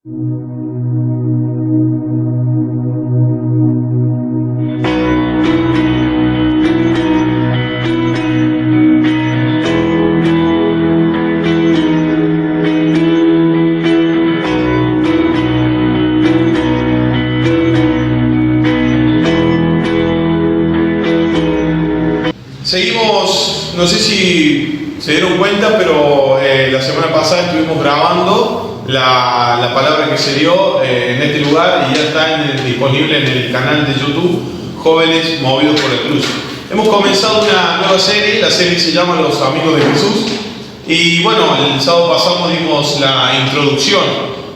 Seguimos, no sé si se dieron cuenta, pero la semana pasada estuvimos grabando la palabra que se dio en este lugar y ya está disponible en el canal de YouTube Jóvenes Movidos por el Cruz. Hemos comenzado una nueva serie, la serie se llama Los Amigos de Jesús y bueno, el sábado pasado dimos la introducción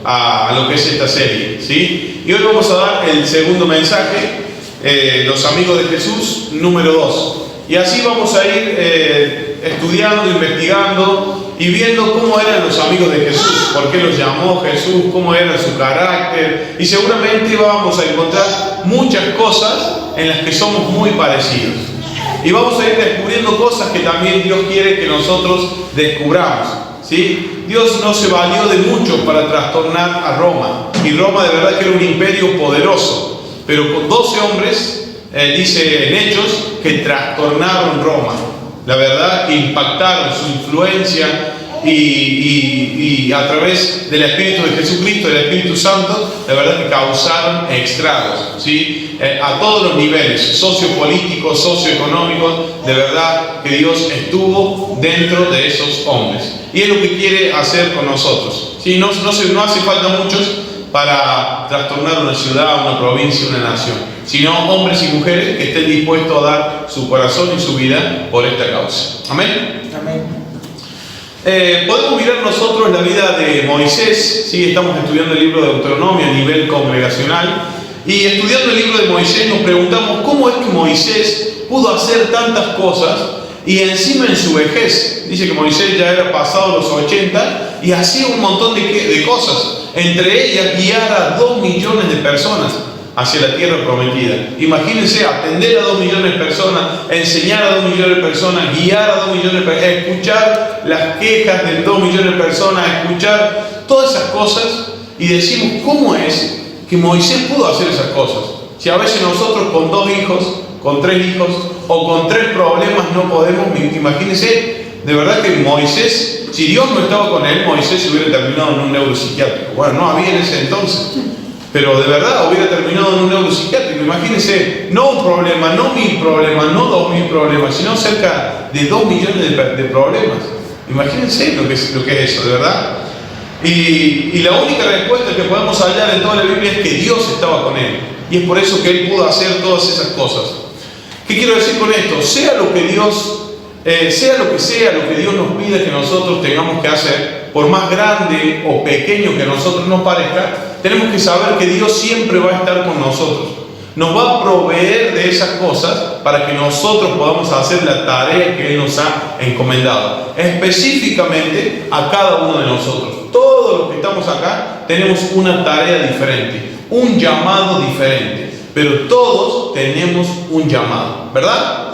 a lo que es esta serie, ¿sí? Y hoy vamos a dar el segundo mensaje, Los Amigos de Jesús número 2. Y así vamos a ir estudiando, investigando y viendo cómo eran los amigos de Jesús, por qué los llamó Jesús, cómo era su carácter. Y seguramente vamos a encontrar muchas cosas en las que somos muy parecidos. Y vamos a ir descubriendo cosas que también Dios quiere que nosotros descubramos, ¿sí? Dios no se valió de mucho para trastornar a Roma. Y Roma de verdad que era un imperio poderoso. Pero con 12 hombres, dice en Hechos, que trastornaron Roma. La verdad que impactaron su influencia y a través del Espíritu de Jesucristo, del Espíritu Santo, la verdad que causaron estragos, ¿sí? A todos los niveles, sociopolíticos, socioeconómicos. De verdad que Dios estuvo dentro de esos hombres. Y es lo que quiere hacer con nosotros, ¿sí? No hace falta muchos para trastornar una ciudad, una provincia, una nación, sino hombres y mujeres que estén dispuestos a dar su corazón y su vida por esta causa. Amén. Amén. Podemos mirar nosotros la vida de Moisés, ¿sí? Estamos estudiando el libro de Deuteronomio a nivel congregacional y estudiando el libro de Moisés nos preguntamos cómo es que Moisés pudo hacer tantas cosas y encima en su vejez. Dice que Moisés ya era pasado los 80 y hacía un montón de cosas. Entre ellas, guiar a 2 millones de personas hacia la tierra prometida. Imagínense, atender a 2 millones de personas, enseñar a 2 millones de personas, guiar a 2 millones de personas, escuchar las quejas de 2 millones de personas, escuchar todas esas cosas y decimos, ¿cómo es que Moisés pudo hacer esas cosas? Si a veces nosotros con 2 hijos, con 3 hijos o con 3 problemas no podemos, imagínense, de verdad que Moisés, si Dios no estaba con él, Moisés se hubiera terminado en un neuropsiquiátrico. Bueno, no había en ese entonces, pero de verdad hubiera terminado en un neuropsiquiátrico. Imagínense, no un problema, no 1000 problemas, no 2000 problemas, sino cerca de 2 millones de problemas. Imagínense lo que es eso, de verdad. Y la única respuesta que podemos hallar en toda la Biblia es que Dios estaba con él. Y es por eso que él pudo hacer todas esas cosas. ¿Qué quiero decir con esto? Sea lo que Dios nos pida que nosotros tengamos que hacer, por más grande o pequeño que a nosotros nos parezca, tenemos que saber que Dios siempre va a estar con nosotros. Nos va a proveer de esas cosas para que nosotros podamos hacer la tarea que Él nos ha encomendado. Específicamente a cada uno de nosotros. Todos los que estamos acá tenemos una tarea diferente, un llamado diferente. Pero todos tenemos un llamado, ¿verdad?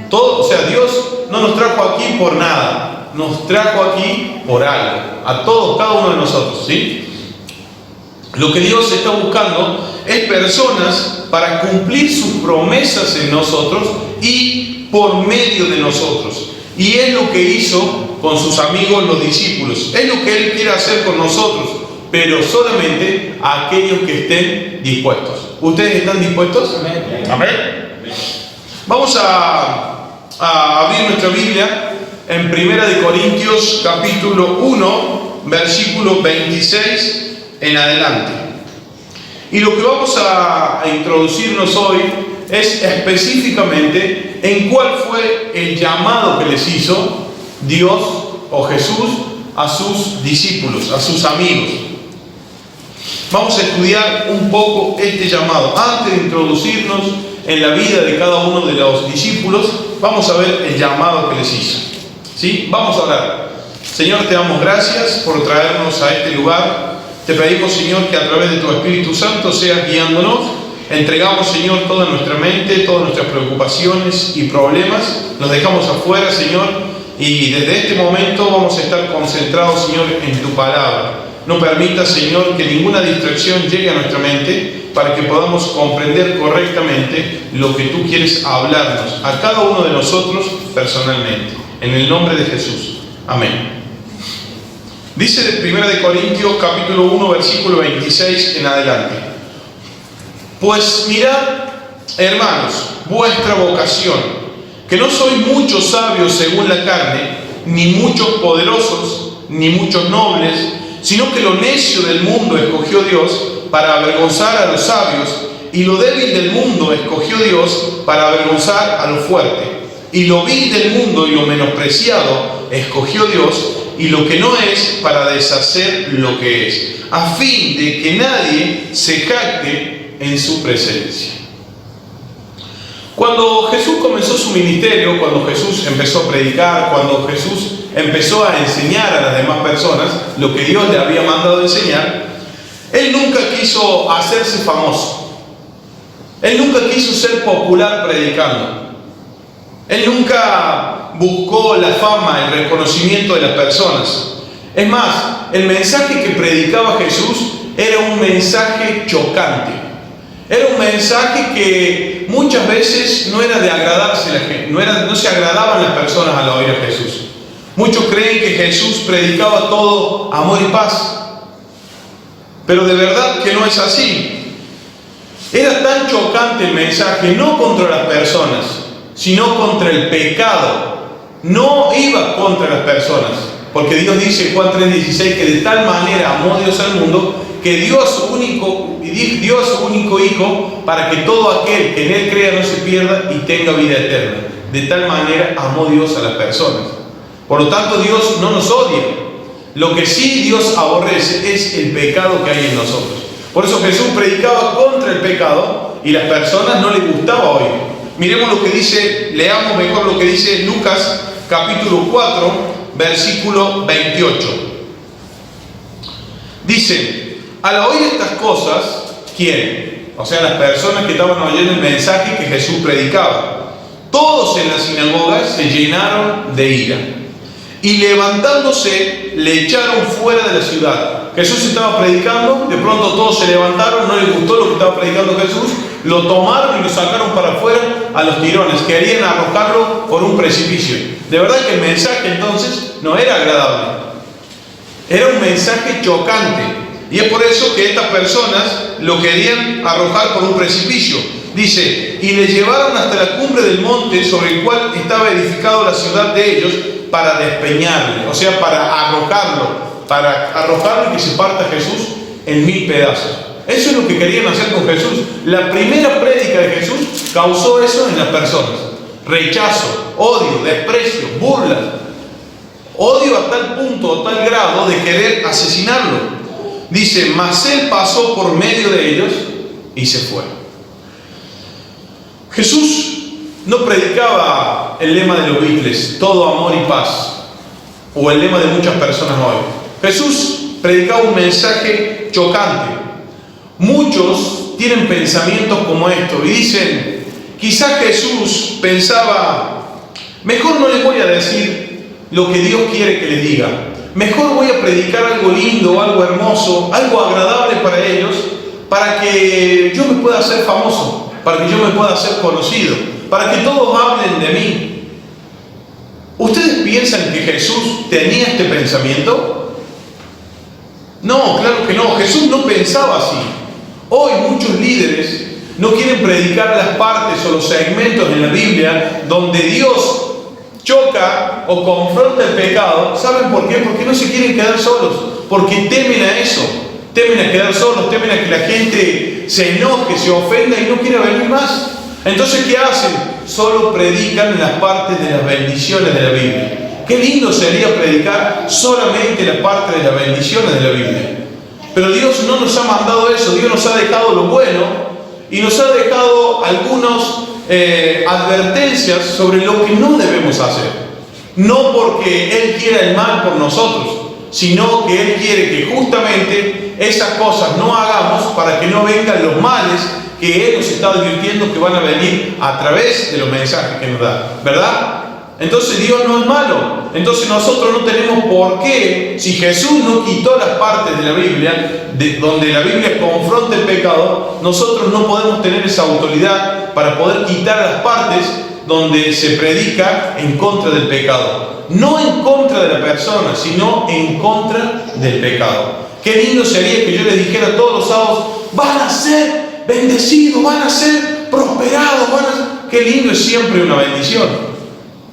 Todos, o sea, Dios no nos trajo aquí por nada, nos trajo aquí por algo, a todos, cada uno de nosotros, ¿sí? Lo que Dios está buscando es personas para cumplir sus promesas en nosotros y por medio de nosotros. Y es lo que hizo con sus amigos los discípulos, es lo que Él quiere hacer con nosotros, pero solamente a aquellos que estén dispuestos. ¿Ustedes están dispuestos? Amén. Amén. Vamos a abrir nuestra Biblia en 1 Corintios capítulo 1, versículo 26 en adelante. Y lo que vamos a introducirnos hoy es específicamente en cuál fue el llamado que les hizo Dios o Jesús a sus discípulos, a sus amigos. Vamos a estudiar un poco este llamado. Antes de introducirnos en la vida de cada uno de los discípulos, vamos a ver el llamado que les hizo. ¿Sí? Vamos a orar. Señor, te damos gracias por traernos a este lugar. Te pedimos, Señor, que a través de tu Espíritu Santo seas guiándonos. Entregamos, Señor, toda nuestra mente, todas nuestras preocupaciones y problemas. Los dejamos afuera, Señor. Y desde este momento vamos a estar concentrados, Señor, en tu palabra. No permita, Señor, que ninguna distracción llegue a nuestra mente para que podamos comprender correctamente lo que tú quieres hablarnos a cada uno de nosotros personalmente. En el nombre de Jesús. Amén. Dice de 1 Corintios capítulo 1 versículo 26 en adelante: Pues mirad, hermanos, vuestra vocación, que no sois muchos sabios según la carne, ni muchos poderosos, ni muchos nobles, sino que lo necio del mundo escogió Dios para avergonzar a los sabios, y lo débil del mundo escogió Dios para avergonzar a lo fuerte. Y lo vil del mundo y lo menospreciado escogió Dios, y lo que no es, para deshacer lo que es, a fin de que nadie se jacte en su presencia. Cuando Jesús comenzó su ministerio, cuando Jesús empezó a predicar, cuando Jesús empezó a enseñar a las demás personas lo que Dios le había mandado enseñar, Él nunca quiso hacerse famoso. Él nunca quiso ser popular predicando. Él nunca buscó la fama, el reconocimiento de las personas. Es más, el mensaje que predicaba Jesús era un mensaje chocante. Era un mensaje que muchas veces no era de agradarse a la gente, no se agradaban las personas al oír a Jesús. Muchos creen que Jesús predicaba todo amor y paz, pero de verdad que no es así. Era tan chocante el mensaje, no contra las personas, sino contra el pecado. No iba contra las personas, porque Dios dice en Juan 3:16 que de tal manera amó Dios al mundo que dio a su único Hijo para que todo aquel que en Él crea no se pierda y tenga vida eterna. De tal manera amó Dios a las personas. Por lo tanto, Dios no nos odia. Lo que sí Dios aborrece es el pecado que hay en nosotros. Por eso Jesús predicaba contra el pecado y las personas no les gustaba oír. Miremos lo que dice, leamos mejor lo que dice Lucas capítulo 4, versículo 28. Dice: al oír estas cosas, ¿quién? O sea, las personas que estaban oyendo el mensaje que Jesús predicaba. Todos en la sinagoga se llenaron de ira, y levantándose le echaron fuera de la ciudad. Jesús estaba predicando, de pronto todos se levantaron, no les gustó lo que estaba predicando Jesús, lo tomaron y lo sacaron para afuera a los tirones, querían arrojarlo por un precipicio. De verdad que el mensaje entonces no era agradable, era un mensaje chocante, y es por eso que estas personas lo querían arrojar por un precipicio. Dice: y le llevaron hasta la cumbre del monte sobre el cual estaba edificado la ciudad de ellos, para despeñarle, o sea, para arrojarlo y que se parta Jesús en 1000 pedazos. Eso es lo que querían hacer con Jesús. La primera prédica de Jesús causó eso en las personas: rechazo, odio, desprecio, burla, odio a tal punto, a tal grado de querer asesinarlo. Dice: mas Él pasó por medio de ellos y se fue. Jesús no predicaba el lema de los Beatles, todo amor y paz, o el lema de muchas personas hoy. Jesús predicaba un mensaje chocante. Muchos tienen pensamientos como estos y dicen: quizás Jesús pensaba, mejor no les voy a decir lo que Dios quiere que les diga, mejor voy a predicar algo lindo, algo hermoso, algo agradable para ellos, para que yo me pueda hacer famoso, para que yo me pueda hacer conocido, para que todos hablen de mí. ¿Ustedes piensan que Jesús tenía este pensamiento? No, claro que no. Jesús no pensaba así. Hoy muchos líderes no quieren predicar las partes o los segmentos en la Biblia donde Dios choca o confronta el pecado. ¿Saben por qué? Porque no se quieren quedar solos, porque temen a eso, temen a quedar solos, temen a que la gente se enoje, se ofenda y no quiera venir más. Entonces, ¿qué hacen? Solo predican las partes de las bendiciones de la Biblia. Qué lindo sería predicar solamente la parte de las bendiciones de la Biblia. Pero Dios no nos ha mandado eso. Dios nos ha dejado lo bueno y nos ha dejado algunas advertencias sobre lo que no debemos hacer. No porque Él quiera el mal por nosotros, sino que Él quiere que justamente esas cosas no hagamos para que no vengan los males que Él nos está advirtiendo que van a venir a través de los mensajes que nos da, ¿verdad? entonces Dios no es malo. Entonces nosotros no tenemos por qué, si Jesús no quitó las partes de la Biblia, donde la Biblia confronta el pecado, nosotros no podemos tener esa autoridad para poder quitar las partes donde se predica en contra del pecado. No en contra de la persona, sino en contra del pecado. Qué lindo sería que yo les dijera todos los sábados: van a ser bendecidos, van a ser prosperados, Qué lindo es siempre una bendición.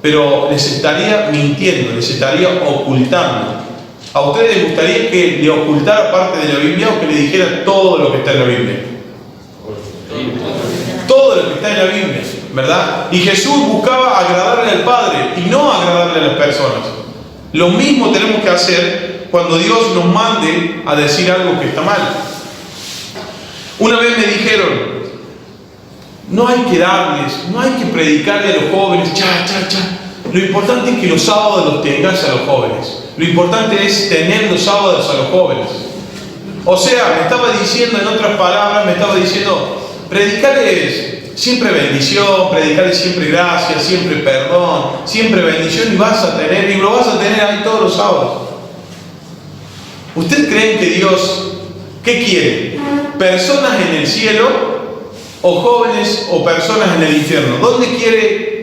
Pero les estaría mintiendo, les estaría ocultando. ¿A ustedes les gustaría que le ocultara parte de la Biblia o que le dijera todo lo que está en la Biblia? Todo lo que está en la Biblia, ¿verdad? Y Jesús buscaba agradarle al Padre y no agradarle a las personas. Lo mismo tenemos que hacer cuando Dios nos mande a decir algo que está mal. Una vez me dijeron: no hay que darles, no hay que predicarle a los jóvenes, Lo importante es que los sábados los tengas a los jóvenes. Lo importante es tener los sábados a los jóvenes. O sea, me estaba diciendo, en otras palabras, predicarles siempre bendición, predicarles siempre gracia, siempre perdón, siempre bendición, y lo vas a tener ahí todos los sábados. ¿Ustedes creen que Dios, qué quiere? ¿Personas en el cielo o jóvenes o personas en el infierno?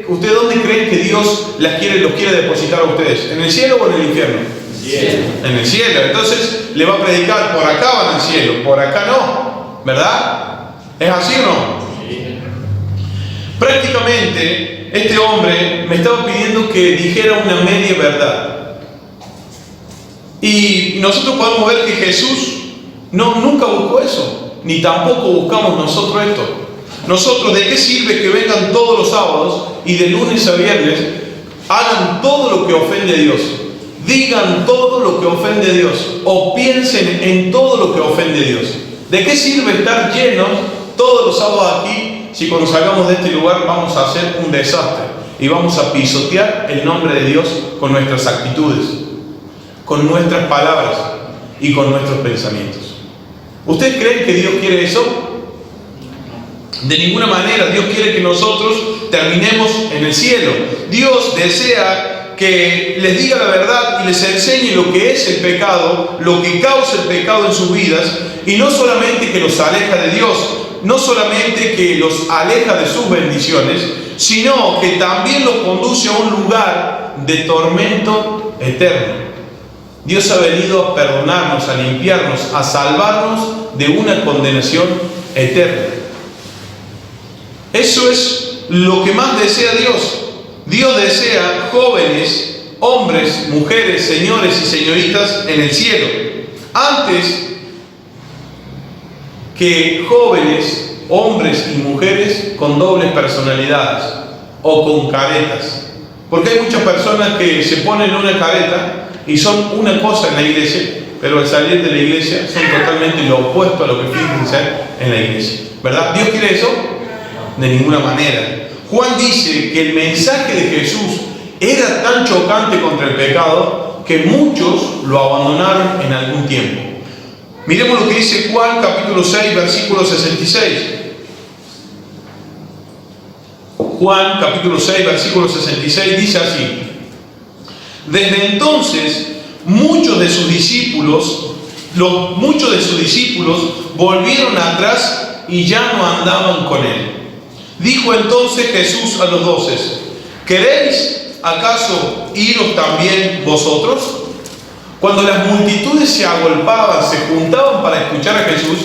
¿Ustedes dónde creen que Dios los quiere depositar a ustedes? ¿En el cielo o en el infierno? En el cielo. Entonces le va a predicar: por acá van al cielo, por acá no, ¿verdad? ¿Es así o no? Prácticamente este hombre me estaba pidiendo que dijera una media verdad. Y nosotros podemos ver que Jesús nunca buscó eso, ni tampoco buscamos nosotros esto. Nosotros, ¿de qué sirve que vengan todos los sábados y de lunes a viernes hagan todo lo que ofende a Dios? Digan todo lo que ofende a Dios, o piensen en todo lo que ofende a Dios. ¿De qué sirve estar llenos todos los sábados aquí si cuando salgamos de este lugar vamos a hacer un desastre y vamos a pisotear el nombre de Dios con nuestras actitudes, con nuestras palabras y con nuestros pensamientos? ¿Ustedes creen que Dios quiere eso? De ninguna manera. Dios quiere que nosotros terminemos en el cielo. Dios desea que les diga la verdad y les enseñe lo que es el pecado, lo que causa el pecado en sus vidas, y no solamente que los aleja de Dios, no solamente que los aleja de sus bendiciones, sino que también los conduce a un lugar de tormento eterno. Dios ha venido a perdonarnos, a limpiarnos, a salvarnos de una condenación eterna. Eso es lo que más desea Dios. Dios desea jóvenes, hombres, mujeres, señores y señoritas en el cielo. Antes que jóvenes, hombres y mujeres con dobles personalidades o con caretas. Porque hay muchas personas que se ponen una careta y son una cosa en la iglesia, pero al salir de la iglesia son totalmente lo opuesto a lo que fingen ser en la iglesia. ¿Verdad? ¿Dios quiere eso? De ninguna manera. Juan dice que el mensaje de Jesús era tan chocante contra el pecado que muchos lo abandonaron en algún tiempo. Miremos lo que dice Juan capítulo 6, versículo 66. Juan capítulo 6, versículo 66 dice así: desde entonces muchos de sus discípulos volvieron atrás y ya no andaban con él. Dijo entonces Jesús a los 12: ¿queréis acaso iros también vosotros? Cuando las multitudes se agolpaban, se juntaban para escuchar a Jesús,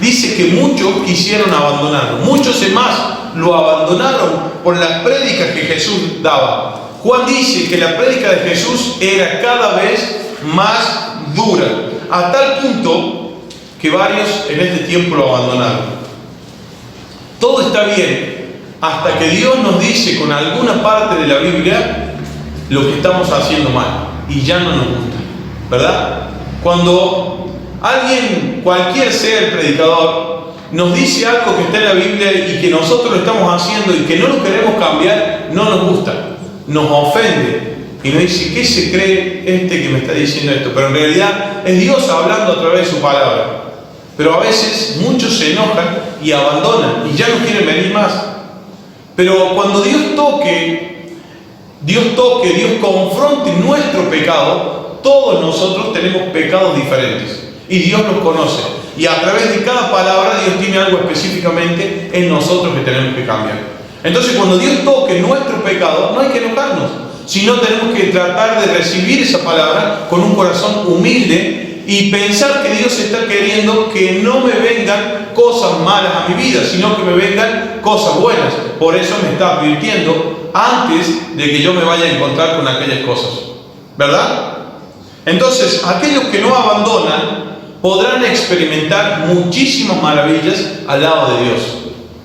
dice que muchos quisieron abandonarlo. Muchos más lo abandonaron por las prédicas que Jesús daba. Juan dice que la prédica de Jesús era cada vez más dura, a tal punto que varios en este tiempo lo abandonaron. Todo está bien hasta que Dios nos dice con alguna parte de la Biblia lo que estamos haciendo mal y ya no nos gusta, ¿verdad? Cuando alguien, cualquier sea el predicador, nos dice algo que está en la Biblia y que nosotros lo estamos haciendo y que no lo queremos cambiar, no nos gusta, nos ofende y nos dice: ¿qué se cree este que me está diciendo esto? Pero en realidad es Dios hablando a través de su palabra. Pero a veces muchos se enojan y abandonan y ya no quieren venir más. Pero cuando Dios toque Dios toque, Dios confronte nuestro pecado, todos nosotros tenemos pecados diferentes y Dios los conoce. Y a través de cada palabra Dios tiene algo específicamente en nosotros que tenemos que cambiar. Entonces cuando Dios toque nuestro pecado, no hay que enojarnos, sino tenemos que tratar de recibir esa palabra con un corazón humilde y pensar que Dios está queriendo que no me vengan cosas malas a mi vida, sino que me vengan cosas buenas. Por eso me está advirtiendo antes de que yo me vaya a encontrar con aquellas cosas, ¿verdad? Entonces, aquellos que no abandonan podrán experimentar muchísimas maravillas al lado de Dios.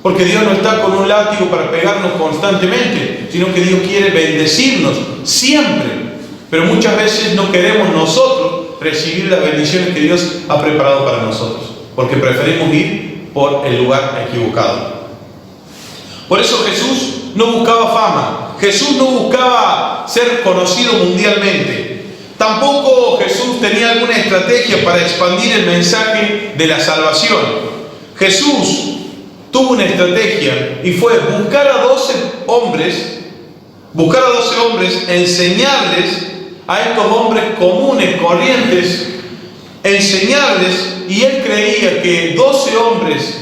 Porque Dios no está con un látigo para pegarnos constantemente, sino que Dios quiere bendecirnos siempre. Pero muchas veces no queremos nosotros recibir las bendiciones que Dios ha preparado para nosotros, porque preferimos ir por el lugar equivocado. Por eso Jesús no buscaba fama, Jesús no buscaba ser conocido mundialmente. Tampoco Jesús tenía alguna estrategia para expandir el mensaje de la salvación. Jesús tuvo una estrategia y fue buscar a 12 hombres, enseñarles a estos hombres comunes, corrientes, enseñarles, y él creía que 12 hombres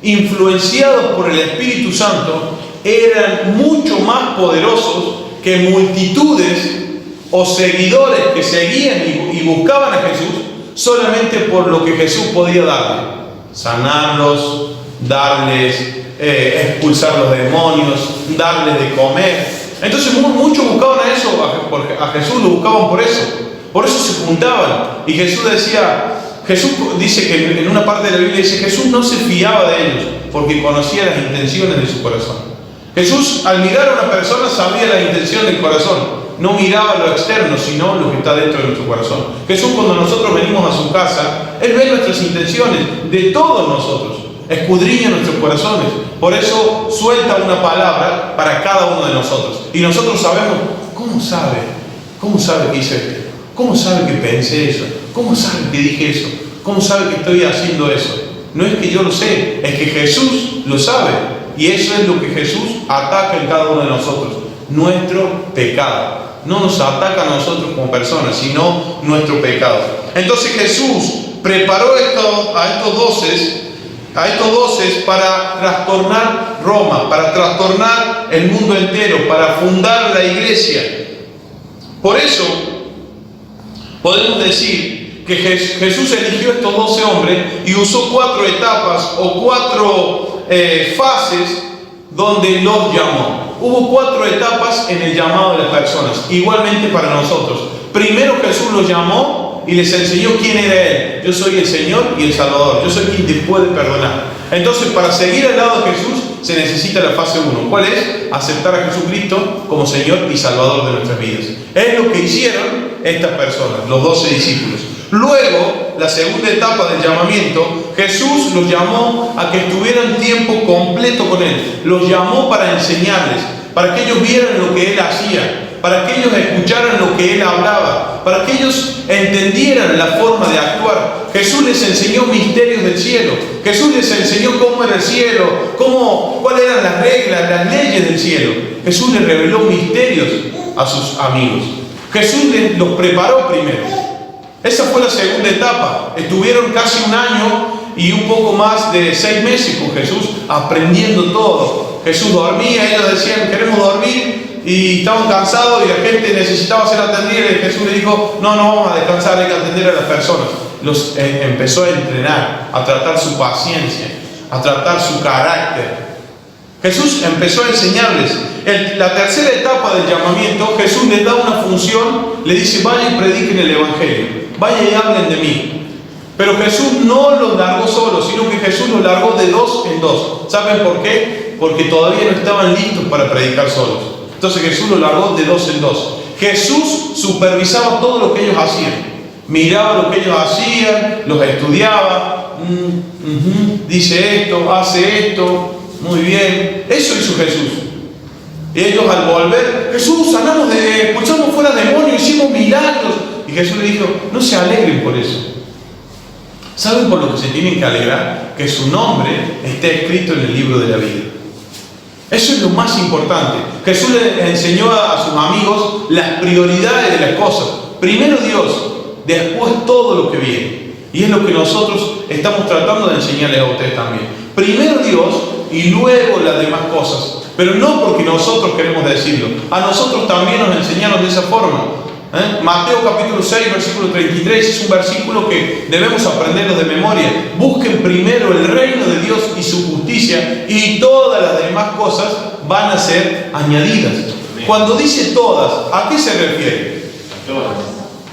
influenciados por el Espíritu Santo eran mucho más poderosos que multitudes o seguidores que seguían y buscaban a Jesús solamente por lo que Jesús podía darle: sanarlos, darles, expulsar los demonios, darles de comer. Entonces muchos buscaban a eso, a Jesús lo buscaban por eso se juntaban. Y Jesús dice que en una parte de la Biblia dice: Jesús no se fiaba de ellos porque conocía las intenciones de su corazón. Jesús, al mirar a una persona, sabía la intención del corazón. No miraba lo externo, sino lo que está dentro de nuestro corazón. Jesús, cuando nosotros venimos a su casa, Él ve nuestras intenciones de todos nosotros, escudriña nuestros corazones. Por eso suelta una palabra para cada uno de nosotros. Y nosotros sabemos: ¿cómo sabe? ¿Cómo sabe que hice esto? ¿Cómo sabe que pensé eso? ¿Cómo sabe que dije eso? ¿Cómo sabe que estoy haciendo eso? No es que yo lo sé, es que Jesús lo sabe. Y eso es lo que Jesús ataca en cada uno de nosotros: nuestro pecado. No nos ataca a nosotros como personas, sino nuestro pecado. Entonces Jesús preparó a estos 12 para trastornar Roma, para trastornar el mundo entero, para fundar la iglesia. Por eso podemos decir que Jesús eligió estos 12 hombres y usó 4 etapas o 4 fases donde los llamó. Hubo 4 etapas en el llamado de las personas, igualmente para nosotros. Primero Jesús los llamó y les enseñó quién era Él. Yo soy el Señor y el Salvador, yo soy quien te puede perdonar. Entonces, para seguir al lado de Jesús se necesita la fase 1. ¿Cuál es? Aceptar a Jesucristo como Señor y Salvador de nuestras vidas. Es lo que hicieron estas personas, los 12 discípulos. Luego, la segunda etapa del llamamiento, Jesús los llamó a que estuvieran tiempo completo con Él. Los llamó para enseñarles, para que ellos vieran lo que Él hacía, para que ellos escucharan lo que Él hablaba, para que ellos entendieran la forma de actuar. Jesús les enseñó misterios del cielo. Jesús les enseñó cómo era el cielo, cuáles eran las reglas, las leyes del cielo. Jesús les reveló misterios a sus amigos. Jesús los preparó primero. Esa fue la segunda etapa. Estuvieron casi un año y un poco más de 6 meses con Jesús aprendiendo todo. Jesús dormía, ellos decían: queremos dormir, y estaban cansados y la gente necesitaba ser atendida, y Jesús les dijo: no vamos a descansar, hay que atender a las personas. Los empezó a entrenar, a tratar su paciencia, a tratar su carácter. Jesús empezó a enseñarles. La tercera etapa del llamamiento, Jesús les da una función, le dice: vayan y prediquen el Evangelio, vayan y hablen de mí. Pero Jesús no los largó solos, sino que Jesús los largó de 2 en 2. ¿Saben por qué? Porque todavía no estaban listos para predicar solos. Entonces Jesús los largó de 2 en 2. Jesús supervisaba todo lo que ellos hacían. Miraba lo que ellos hacían, los estudiaba. Dice esto, hace esto, muy bien. Eso hizo Jesús. Y ellos, al volver: Jesús, sanamos, expulsamos fuera demonios, hicimos milagros. Y Jesús les dijo: no se alegren por eso. ¿Saben por lo que se tienen que alegrar? Que su nombre esté escrito en el libro de la vida. Eso es lo más importante. Jesús le enseñó a sus amigos las prioridades de las cosas. Primero Dios, después todo lo que viene. Y es lo que nosotros estamos tratando de enseñarles a ustedes también. Primero Dios y luego las demás cosas. Pero no porque nosotros queremos decirlo. A nosotros también nos enseñaron de esa forma. Mateo capítulo 6, versículo 33 es un versículo que debemos aprenderlo de memoria. Busquen primero el reino de Dios y su justicia, y todas las demás cosas van a ser añadidas. Cuando dice todas, ¿a qué se refiere?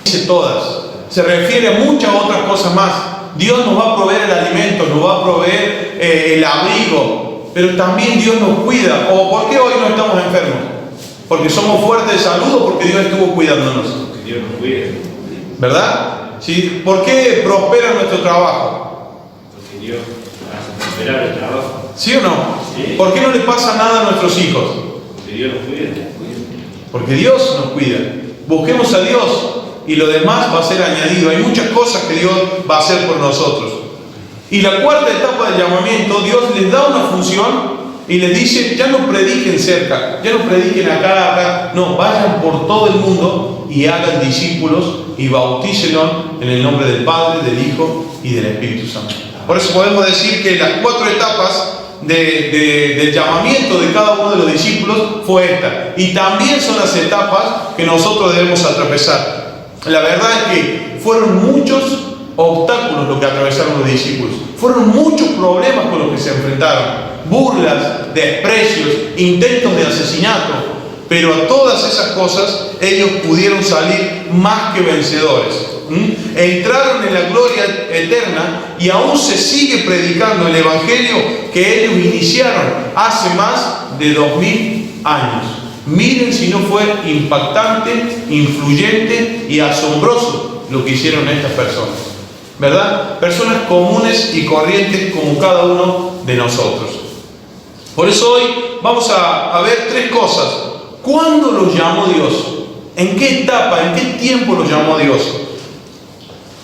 Dice todas. Se refiere a muchas otras cosas más. Dios nos va a proveer el alimento, nos va a proveer el abrigo, pero también Dios nos cuida. ¿O por qué hoy no estamos enfermos? ¿Porque somos fuertes de salud o porque Dios estuvo cuidándonos? Porque Dios nos cuida. ¿Verdad? ¿Sí? ¿Por qué prospera nuestro trabajo? Porque Dios hace prosperar el trabajo. ¿Sí o no? Sí. ¿Por qué no le pasa nada a nuestros hijos? Porque Dios nos cuida. Porque Dios nos cuida. Busquemos a Dios y lo demás va a ser añadido. Hay muchas cosas que Dios va a hacer por nosotros. Y la cuarta etapa del llamamiento, Dios les da una función y les dice: ya no prediquen cerca, ya no prediquen acá, no, vayan por todo el mundo y hagan discípulos y bautícenlos en el nombre del Padre, del Hijo y del Espíritu Santo. Por eso podemos decir que las cuatro etapas del llamamiento de cada uno de los discípulos fue esta. Y también son las etapas que nosotros debemos atravesar. La verdad es que fueron muchos obstáculos los que atravesaron los discípulos. Fueron muchos problemas con los que se enfrentaron. Burlas, desprecios, intentos de asesinato. Pero a todas esas cosas ellos pudieron salir más que vencedores. Entraron en la gloria eterna y aún se sigue predicando el evangelio que ellos iniciaron hace más de 2000 años. Miren si no fue impactante, influyente y asombroso lo que hicieron estas personas, ¿verdad? Personas comunes y corrientes como cada uno de nosotros. Por eso hoy vamos a ver tres cosas. ¿Cuándo los llamó Dios? ¿En qué etapa, en qué tiempo los llamó Dios?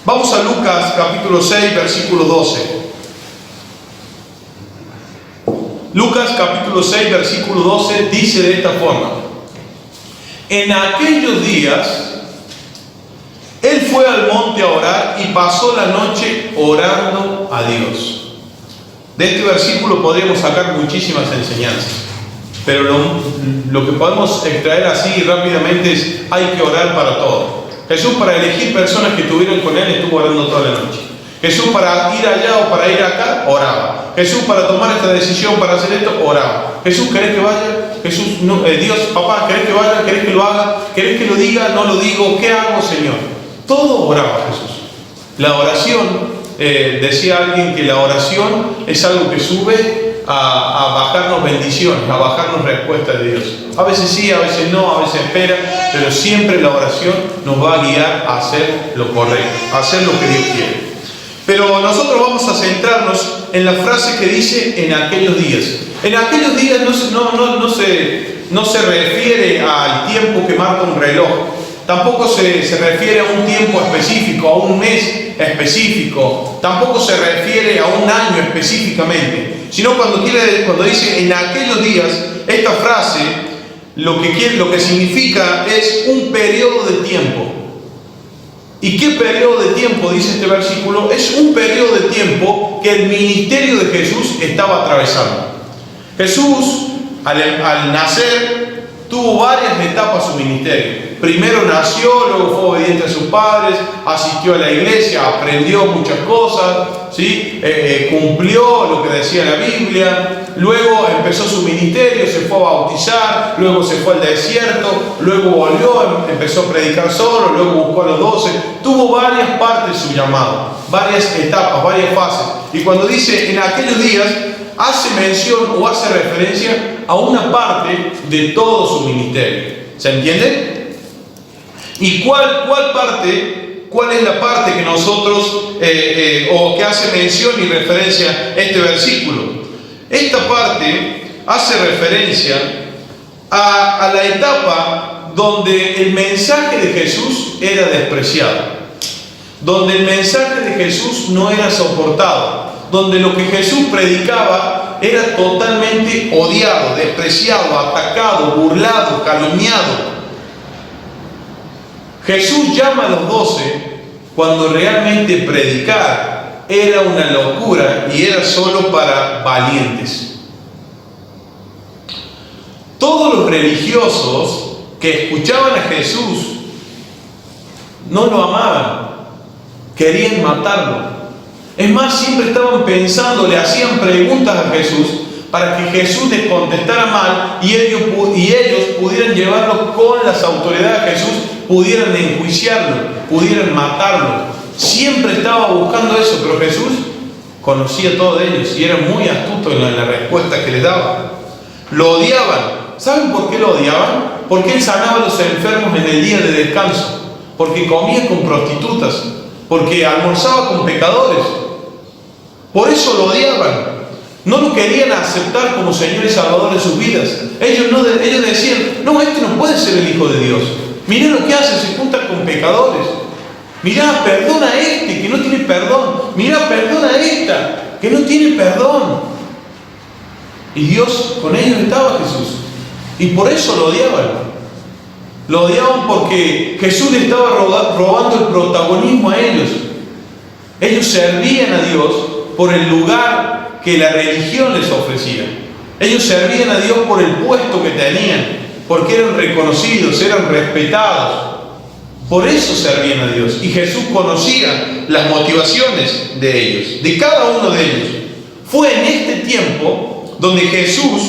Vamos a Lucas capítulo 6, versículo 12. Lucas capítulo 6, versículo 12 dice de esta forma: en aquellos días Él fue al monte a orar y pasó la noche orando a Dios. De este versículo podríamos sacar muchísimas enseñanzas, pero lo que podemos extraer así rápidamente es: hay que orar para todo. Jesús, para elegir personas que estuvieron con Él, estuvo orando toda la noche. Jesús, para ir allá o para ir acá, oraba. Jesús, para tomar esta decisión, para hacer esto, oraba. Jesús, ¿querés que vaya? Jesús, no, Dios, papá, ¿querés que vaya? ¿Querés que lo haga? ¿Querés que lo diga? No lo digo. ¿Qué hago, Señor? Todo oraba Jesús. La oración, decía alguien que la oración es algo que sube a bajarnos bendiciones, a bajarnos respuestas de Dios. A veces sí, a veces no, a veces espera, pero siempre la oración nos va a guiar a hacer lo correcto, a hacer lo que Dios quiere. Pero nosotros vamos a centrarnos en la frase que dice en aquellos días. En aquellos días no se refiere al tiempo que marca un reloj. Tampoco se refiere a un tiempo específico, a un mes específico. Tampoco se refiere a un año específicamente. Sino cuando dice en aquellos días, esta frase lo que significa es un periodo de tiempo. ¿Y qué periodo de tiempo dice este versículo? Es un periodo de tiempo que el ministerio de Jesús estaba atravesando. Jesús, al nacer, tuvo varias etapas su ministerio. Primero nació, luego fue obediente a sus padres, asistió a la iglesia, aprendió muchas cosas, ¿sí? Cumplió lo que decía la Biblia. Luego empezó su ministerio, se fue a bautizar, luego se fue al desierto, luego volvió, empezó a predicar solo, luego buscó a los 12. Tuvo varias partes de su llamado, varias etapas, varias fases. Y cuando dice en aquellos días, hace mención o hace referencia a una parte de todo su ministerio. ¿Se entiende? ¿Y cuál parte? ¿Cuál es la parte que nosotros, o que hace mención y referencia a este versículo? Esta parte hace referencia a la etapa donde el mensaje de Jesús era despreciado, donde el mensaje de Jesús no era soportado, donde lo que Jesús predicaba era totalmente odiado, despreciado, atacado, burlado, calumniado. Jesús llama a los 12 cuando realmente predicar era una locura y era solo para valientes. Todos los religiosos que escuchaban a Jesús no lo amaban, querían matarlo. Es más, siempre estaban pensando, le hacían preguntas a Jesús para que Jesús les contestara mal y ellos pudieran llevarlo con las autoridades de Jesús, pudieran enjuiciarlo, pudieran matarlo. Siempre estaba buscando eso, pero Jesús conocía todo de ellos y era muy astuto en la respuesta que les daba. Lo odiaban. ¿Saben por qué lo odiaban? Porque él sanaba a los enfermos en el día de descanso, porque comía con prostitutas, porque almorzaba con pecadores. Por eso lo odiaban. No lo querían aceptar como Señor y Salvador de sus vidas. Ellos decían, no, este no puede ser el Hijo de Dios. Mirá lo que hace, se junta con pecadores. Mirá, perdona a este que no tiene perdón. Mirá, perdona a esta que no tiene perdón. Y Dios con ellos estaba, Jesús. Y por eso lo odiaban. Lo odiaban porque Jesús le estaba robando el protagonismo a ellos. Ellos servían a Dios por el lugar que la religión les ofrecía. Ellos servían a Dios por el puesto que tenían, porque eran reconocidos, eran respetados. Por eso servían a Dios. Y Jesús conocía las motivaciones de ellos, de cada uno de ellos. Fue en este tiempo donde Jesús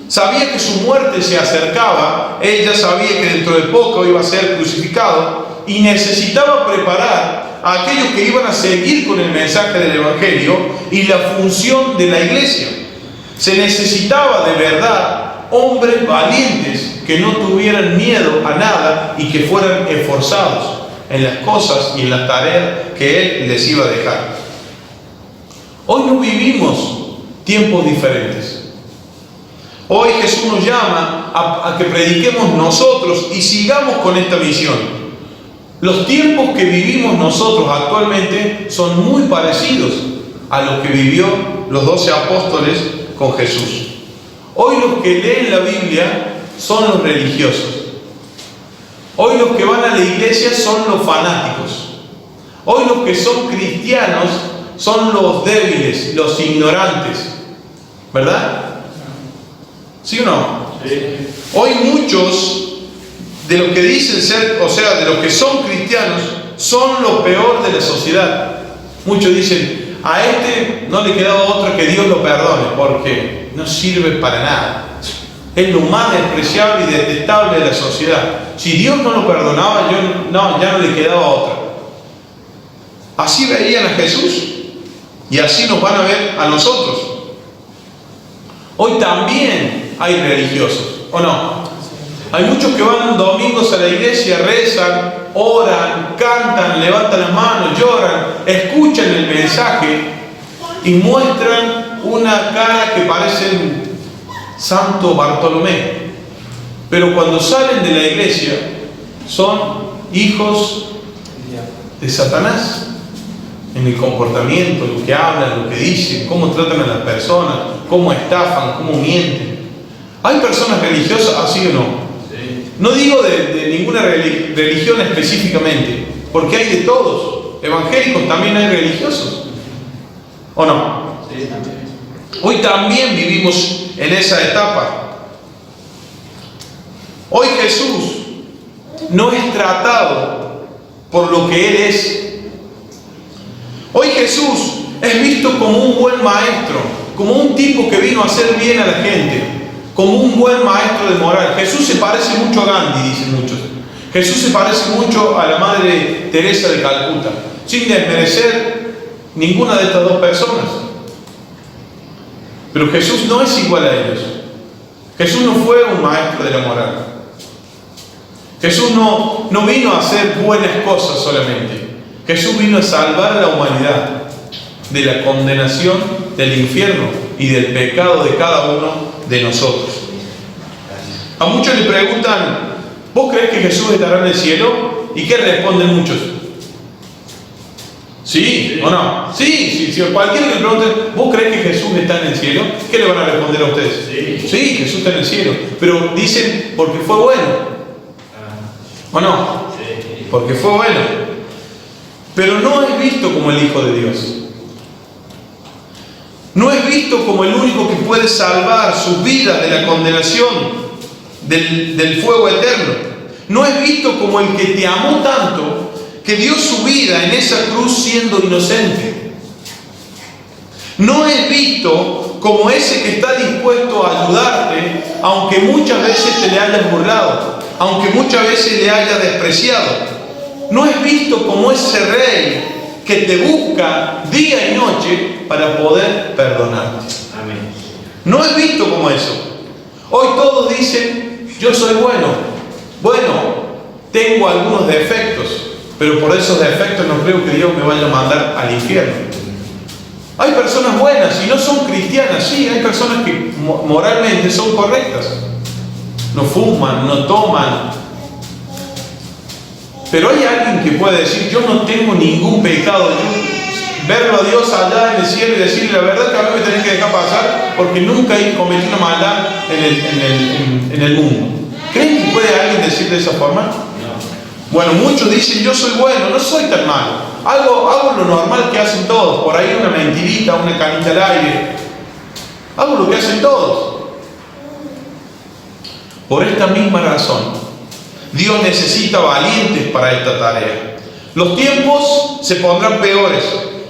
sabía que su muerte se acercaba. Él ya sabía que dentro de poco iba a ser crucificado y necesitaba preparar a aquellos que iban a seguir con el mensaje del Evangelio y la función de la iglesia. Se necesitaba de verdad hombres valientes que no tuvieran miedo a nada y que fueran esforzados en las cosas y en las tareas que Él les iba a dejar. Hoy no vivimos tiempos diferentes. Hoy Jesús nos llama a que prediquemos nosotros y sigamos con esta misión. Los tiempos que vivimos nosotros actualmente son muy parecidos a los que vivió los 12 apóstoles con Jesús. Hoy los que leen la Biblia son los religiosos. Hoy los que van a la iglesia son los fanáticos. Hoy los que son cristianos son los débiles, los ignorantes. ¿Verdad? ¿Sí o no? Sí. Hoy muchos de los que dicen ser, de los que son cristianos, son lo peor de la sociedad. Muchos dicen, a este no le quedaba otra que Dios lo perdone, porque no sirve para nada. Es lo más despreciable y detestable de la sociedad. Si Dios no lo perdonaba, ya no le quedaba otra. Así veían a Jesús y así nos van a ver a nosotros. Hoy también hay religiosos, ¿o no? Hay muchos que van domingos a la iglesia, rezan, oran, cantan, levantan las manos, lloran, escuchan el mensaje y muestran una cara que parece Santo Bartolomé. Pero cuando salen de la iglesia son hijos de Satanás. En el comportamiento, lo que hablan, lo que dicen, cómo tratan a las personas, cómo estafan, cómo mienten. ¿Hay personas religiosas así o no? Sí. No digo de ninguna religión específicamente, porque hay de todos. Evangélicos también hay religiosos, ¿o no? Sí, también. Hoy también vivimos en esa etapa. Hoy Jesús no es tratado por lo que Él es. Hoy Jesús es visto como un buen maestro, como un tipo que vino a hacer bien a la gente, como un buen maestro de moral. Jesús se parece mucho a Gandhi, dicen muchos. Jesús se parece mucho a la Madre Teresa de Calcuta, sin desmerecer ninguna de estas dos personas. Pero Jesús no es igual a ellos. Jesús no fue un maestro de la moral. Jesús no vino a hacer buenas cosas solamente. Jesús vino a salvar a la humanidad de la condenación del infierno y del pecado de cada uno de nosotros. A muchos le preguntan, ¿vos crees que Jesús estará en el cielo? ¿Y qué responden muchos? ¿Sí o no? Sí, si cualquiera que le pregunte, ¿vos crees que Jesús está en el cielo? ¿Qué le van a responder a ustedes? Sí, Jesús está en el cielo. Pero dicen, porque fue bueno. ¿O no? Porque fue bueno. Pero no es visto como el Hijo de Dios. No es visto como el único que puede salvar sus vidas de la condenación del fuego eterno. No es visto como el que te amó tanto que dio su vida en esa cruz siendo inocente. No es visto como ese que está dispuesto a ayudarte, aunque muchas veces te le hayas burlado, aunque muchas veces le hayas despreciado. No es visto como ese rey que te busca día y noche para poder perdonarte. Amén. No es visto como eso. Hoy todos dicen, yo soy bueno. Bueno, tengo algunos defectos, pero por esos defectos no creo que Dios me vaya a mandar al infierno. Hay personas buenas y no son cristianas, sí, hay personas que moralmente son correctas. No fuman, no toman. Pero hay alguien que puede decir, yo no tengo ningún pecado. Verlo a Dios allá en el cielo y decirle la verdad que a mí me tenés que dejar pasar porque nunca cometí una maldad en el mundo. ¿Creen que puede alguien decir de esa forma? No. Bueno, muchos dicen, yo soy bueno, no soy tan malo. Hago lo normal que hacen todos. Por ahí una mentirita, una canita al aire. Hago lo que hacen todos. Por esta misma razón, Dios necesita valientes para esta tarea. Los tiempos se pondrán peores.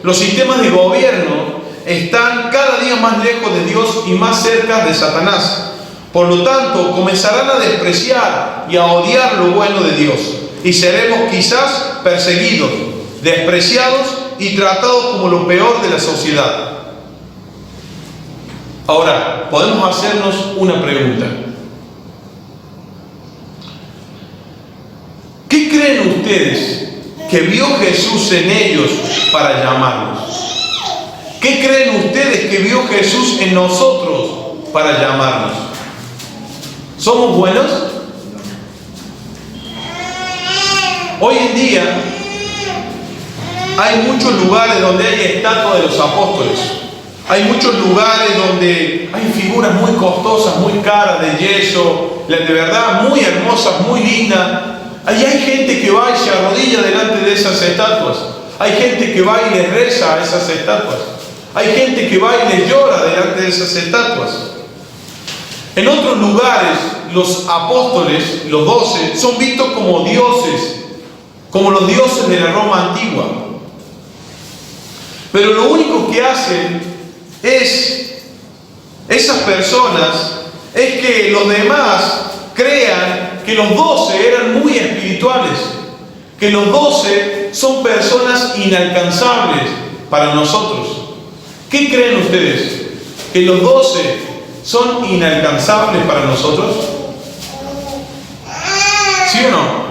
Los sistemas de gobierno están cada día más lejos de Dios y más cerca de Satanás. Por lo tanto, comenzarán a despreciar y a odiar lo bueno de Dios. Y seremos quizás perseguidos, despreciados y tratados como lo peor de la sociedad. Ahora, podemos hacernos una pregunta. ¿Qué creen ustedes que vio Jesús en ellos para llamarlos? ¿Qué creen ustedes que vio Jesús en nosotros para llamarnos? ¿Somos buenos? Hoy en día hay muchos lugares donde hay estatuas de los apóstoles. Hay muchos lugares donde hay figuras muy costosas, muy caras, de yeso, de verdad muy hermosas, muy lindas. Ahí hay gente que va y se arrodilla delante de esas estatuas. Hay gente que va y les reza a esas estatuas. Hay gente que va y les llora delante de esas estatuas. En otros lugares, los apóstoles, los 12, son vistos como dioses, como los dioses de la Roma antigua. Pero lo único que hacen esas personas es que los demás crean que los 12 eran muy espirituales, que los 12 son personas inalcanzables para nosotros. ¿Qué creen ustedes? ¿Que los 12 son inalcanzables para nosotros? ¿Sí o no?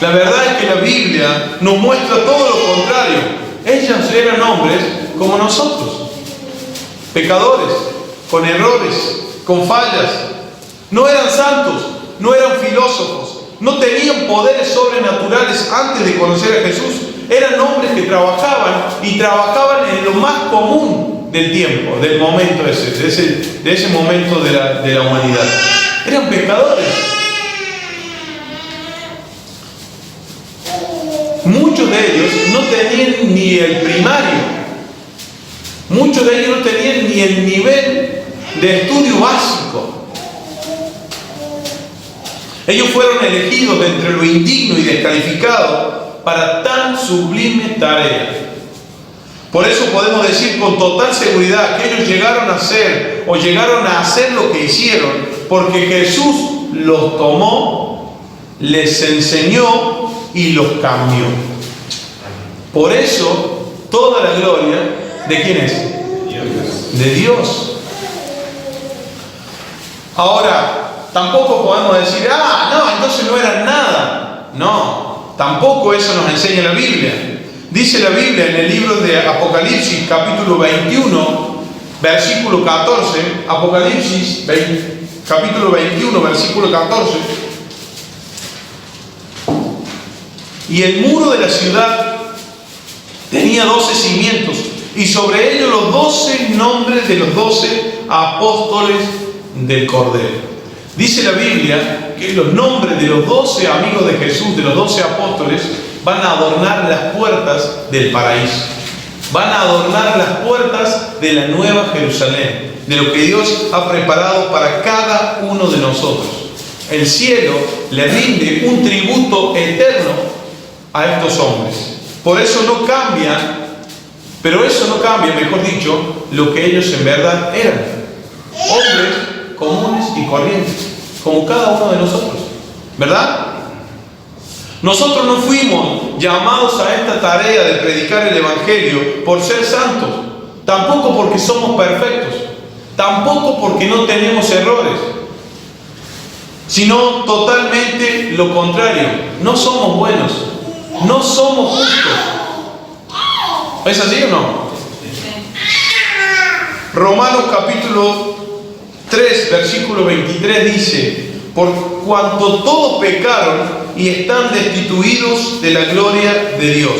La verdad es que la Biblia nos muestra todo lo contrario. Ellos eran hombres como nosotros, pecadores, con errores, con fallas. No eran santos, no eran filósofos, no tenían poderes sobrenaturales antes de conocer a Jesús. Eran hombres que trabajaban y trabajaban en lo más común del tiempo, del momento de ese momento de la humanidad. Eran pecadores. Muchos de ellos no tenían ni el primario. Muchos de ellos no tenían ni el nivel de estudio básico. Ellos fueron elegidos de entre lo indigno y descalificado para tan sublime tarea. Por eso podemos decir con total seguridad que ellos llegaron a ser o llegaron a hacer lo que hicieron porque Jesús los tomó, les enseñó y los cambió. Por eso toda la gloria, ¿de quién es? De Dios. Ahora, tampoco podemos decir, no, entonces no eran nada. No, tampoco eso nos enseña la Biblia. Dice la Biblia en el libro de Apocalipsis, capítulo 21, versículo 14. Apocalipsis, capítulo 21, versículo 14. Y el muro de la ciudad tenía 12 cimientos, y sobre ellos los 12 nombres de los 12 apóstoles del Cordero. Dice la Biblia que los nombres de los 12 amigos de Jesús, de los 12 apóstoles, van a adornar las puertas del paraíso. Van a adornar las puertas de la nueva Jerusalén, de lo que Dios ha preparado para cada uno de nosotros. El cielo le rinde un tributo eterno a estos hombres. Por eso no cambia, pero eso no cambia, mejor dicho, lo que ellos en verdad eran. Hombres comunes y corrientes, como cada uno de nosotros, ¿verdad? Nosotros no fuimos llamados a esta tarea de predicar el Evangelio por ser santos, tampoco porque somos perfectos, tampoco porque no tenemos errores, sino totalmente lo contrario. No somos buenos, no somos justos. ¿Es así o no? Romanos capítulo 3, versículo 23 dice: por cuanto todos pecaron y están destituidos de la gloria de Dios.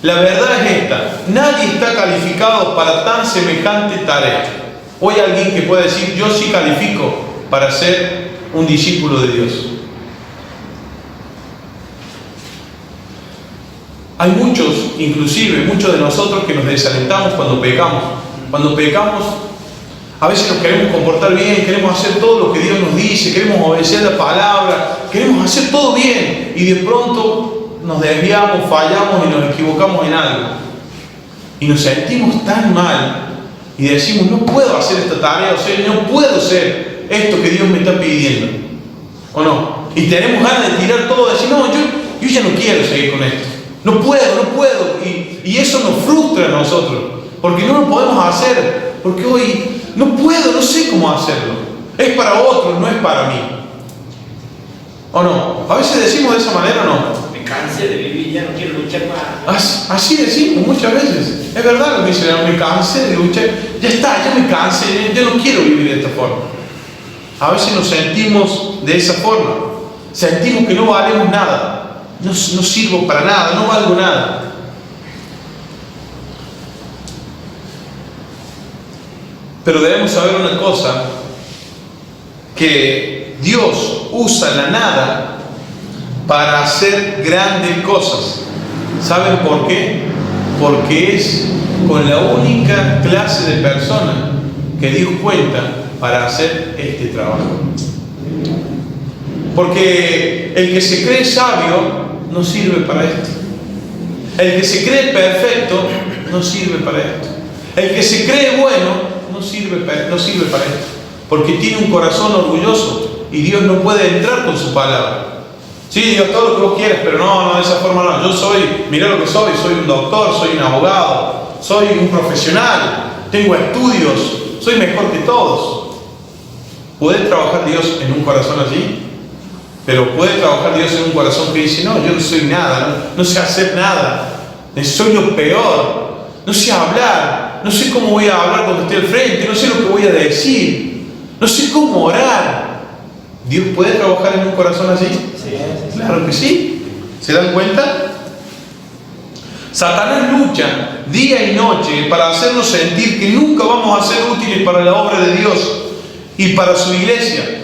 La verdad es esta: nadie está calificado para tan semejante tarea. Hoy hay alguien que puede decir: yo sí califico para ser un discípulo de Dios. Hay muchos, inclusive muchos de nosotros, que nos desalentamos cuando pecamos. Cuando pecamos, a veces nos queremos comportar bien, queremos hacer todo lo que Dios nos dice, queremos obedecer la palabra, queremos hacer todo bien, y de pronto nos desviamos, fallamos y nos equivocamos en algo. Y nos sentimos tan mal y decimos: no puedo hacer esta tarea, o sea, no puedo hacer esto que Dios me está pidiendo. ¿O no? Y tenemos ganas de tirar todo, de decir: no, yo ya no quiero seguir con esto. No puedo. Y eso nos frustra a nosotros, porque no lo podemos hacer, porque hoy no puedo, no sé cómo hacerlo. Es para otros, no es para mí. ¿O no? A veces decimos de esa manera, ¿o no? Me cansé de vivir, ya no quiero luchar más. Así decimos muchas veces. Es verdad lo que dice: me cansé de luchar, ya está, ya me cansé, ya no quiero vivir de esta forma. A veces nos sentimos de esa forma. Sentimos que no valemos nada. No sirvo para nada, no valgo nada. Pero debemos saber una cosa: que Dios usa la nada para hacer grandes cosas. ¿Saben por qué? Porque es con la única clase de persona que Dios cuenta para hacer este trabajo. Porque el que se cree sabio no sirve para esto. El que se cree perfecto no sirve para esto. El que se cree bueno no sirve para esto. Porque tiene un corazón orgulloso y Dios no puede entrar con su palabra. Sí, Dios, todo lo que vos quieras, pero no, de esa forma no. Yo mirá lo que soy un doctor, soy un abogado, soy un profesional, tengo estudios, soy mejor que todos. ¿Puede trabajar Dios en un corazón así? Pero puede trabajar Dios en un corazón que dice: no, yo no soy nada, no sé hacer nada, soy lo peor, no sé hablar, no sé cómo voy a hablar cuando esté al frente, no sé lo que voy a decir, no sé cómo orar. ¿Dios puede trabajar en un corazón así? Sí. Claro que sí. ¿Se dan cuenta? Satanás lucha día y noche para hacernos sentir que nunca vamos a ser útiles para la obra de Dios y para su iglesia.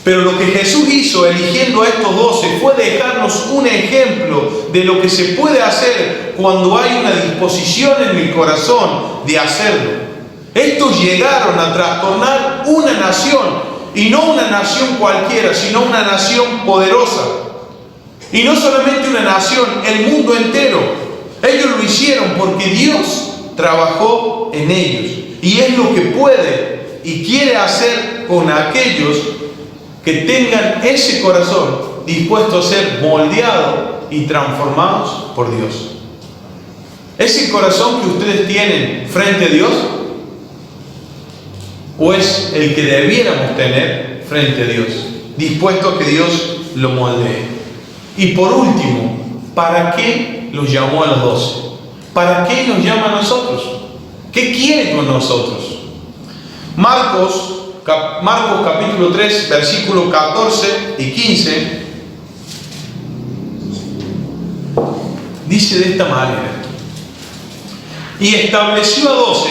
Pero lo que Jesús hizo eligiendo a estos 12 fue dejarnos un ejemplo de lo que se puede hacer cuando hay una disposición en el corazón de hacerlo. Estos llegaron a trastornar una nación, y no una nación cualquiera, sino una nación poderosa. Y no solamente una nación, el mundo entero. Ellos lo hicieron porque Dios trabajó en ellos, y es lo que puede y quiere hacer con aquellos que tengan ese corazón dispuesto a ser moldeado y transformados por Dios. ¿Ese corazón que ustedes tienen frente a Dios? ¿O es el que debiéramos tener frente a Dios, dispuesto a que Dios lo moldee? Y por último, ¿para qué los llamó a los 12? ¿Para qué nos llama a nosotros? ¿Qué quiere con nosotros? Marcos capítulo 3, versículos 14 y 15. Dice de esta manera: y estableció a 12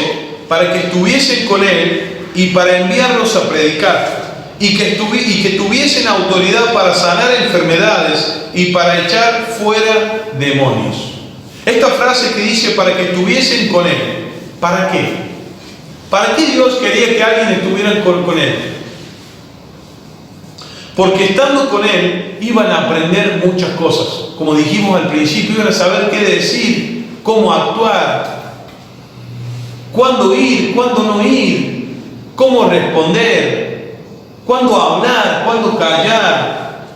para que estuviesen con él y para enviarlos a predicar, y que tuviesen autoridad para sanar enfermedades y para echar fuera demonios. Esta frase que dice para que estuviesen con él, ¿para qué? ¿Para qué Dios quería que alguien estuviera con él? Porque estando con él iban a aprender muchas cosas. Como dijimos al principio, iban a saber qué decir, cómo actuar, cuándo ir, cuándo no ir, cómo responder, cuándo hablar, cuándo callar.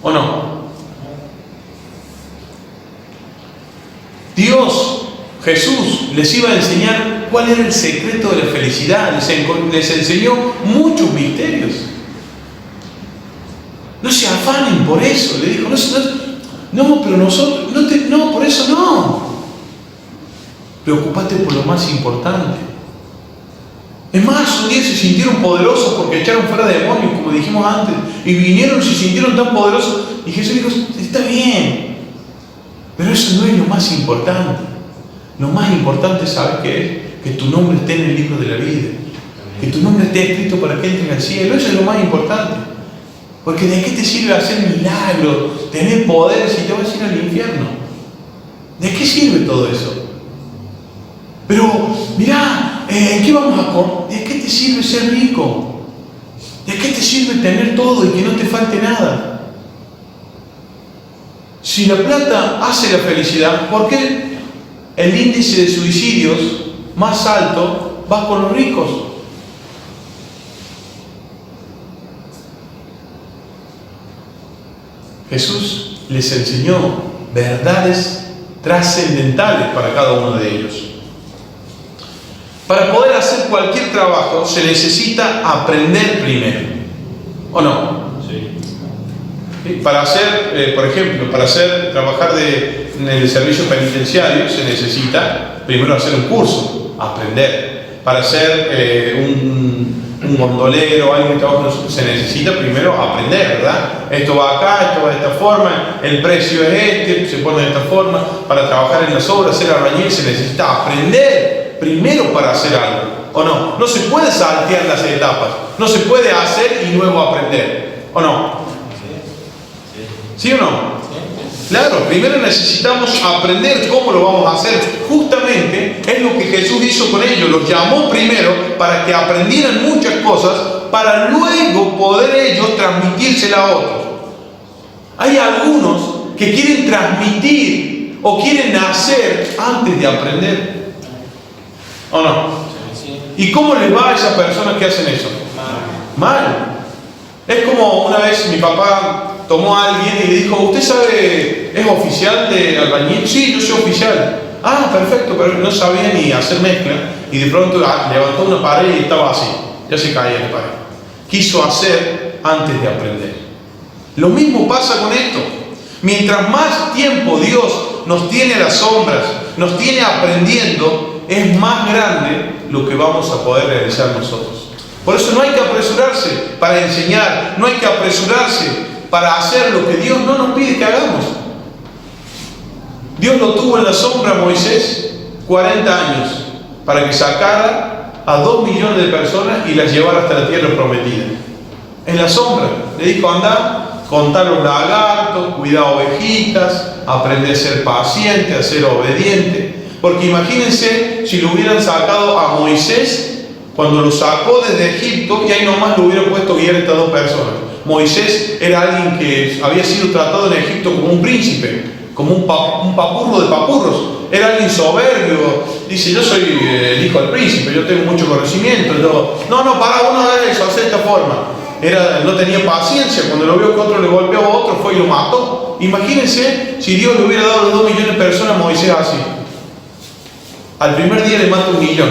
¿O no? Dios, Jesús, les iba a enseñar cuál era el secreto de la felicidad. Les enseñó muchos misterios. No se afanen por eso, le dijo. No, pero nosotros, no, por eso no. Preocupate por lo más importante. Es más, un día se sintieron poderosos porque echaron fuera demonios, como dijimos antes, y vinieron y se sintieron tan poderosos. Y Jesús dijo: está bien, pero eso no es lo más importante. Lo más importante, ¿sabes qué es? Que tu nombre esté en el libro de la vida, que tu nombre esté escrito para que entres al cielo. Eso es lo más importante. Porque ¿de qué te sirve hacer milagros, tener poder si te vas a ir al infierno? ¿De qué sirve todo eso? Pero, mirá, ¿en qué vamos a comer? ¿De qué te sirve ser rico? ¿De qué te sirve tener todo y que no te falte nada? Si la plata hace la felicidad, ¿por qué el índice de suicidios más alto va con los ricos? Jesús les enseñó verdades trascendentales para cada uno de ellos. Para poder hacer cualquier trabajo se necesita aprender primero, ¿o no? Sí. Para hacer, por ejemplo, trabajar en el servicio penitenciario se necesita primero hacer un curso, aprender. Para ser un gondolero, alguien que trabaja, se necesita primero aprender, ¿verdad? Esto va acá, esto va de esta forma, el precio es este, se pone de esta forma. Para trabajar en las obras, ser albañil, se necesita aprender primero para hacer algo, ¿o no? No se puede saltear las etapas, no se puede hacer y luego aprender, ¿o no? ¿Sí o no? Claro, primero necesitamos aprender cómo lo vamos a hacer. Justamente es lo que Jesús hizo con ellos, los llamó primero para que aprendieran muchas cosas, para luego poder ellos transmitírsela a otros. Hay algunos que quieren transmitir o quieren hacer antes de aprender, ¿o no? ¿Y cómo les va a esas personas que hacen eso? Mal. Es como una vez mi papá tomó a alguien y le dijo: ¿usted sabe, es oficial de albañil? Sí, yo soy oficial. Ah, perfecto, pero no sabía ni hacer mezcla. Y de pronto levantó una pared y estaba así, ya se caía la pared. Quiso hacer antes de aprender. Lo mismo pasa con esto. Mientras más tiempo Dios nos tiene a las sombras, nos tiene aprendiendo, es más grande lo que vamos a poder realizar nosotros. Por eso no hay que apresurarse para enseñar, no hay que apresurarse para hacer lo que Dios no nos pide que hagamos. Dios lo tuvo en la sombra a Moisés 40 años para que sacara a 2 millones de personas y las llevara hasta la tierra prometida. En la sombra le dijo: anda, contar los lagartos, cuidar ovejitas, aprender a ser paciente, a ser obediente. Porque imagínense si lo hubieran sacado a Moisés cuando lo sacó desde Egipto y ahí nomás lo hubieran puesto guiar a estas 2 personas. Moisés era alguien que había sido tratado en Egipto como un príncipe, como un papurro de papurros. Era alguien soberbio. Dice: yo soy el hijo del príncipe, yo tengo mucho conocimiento. No, para uno de eso, hace de esta forma. No tenía paciencia. Cuando lo vio que otro le golpeó a otro, fue y lo mató. Imagínense si Dios le hubiera dado a los 2 millones de personas a Moisés así. Al primer día le mata 1 millón.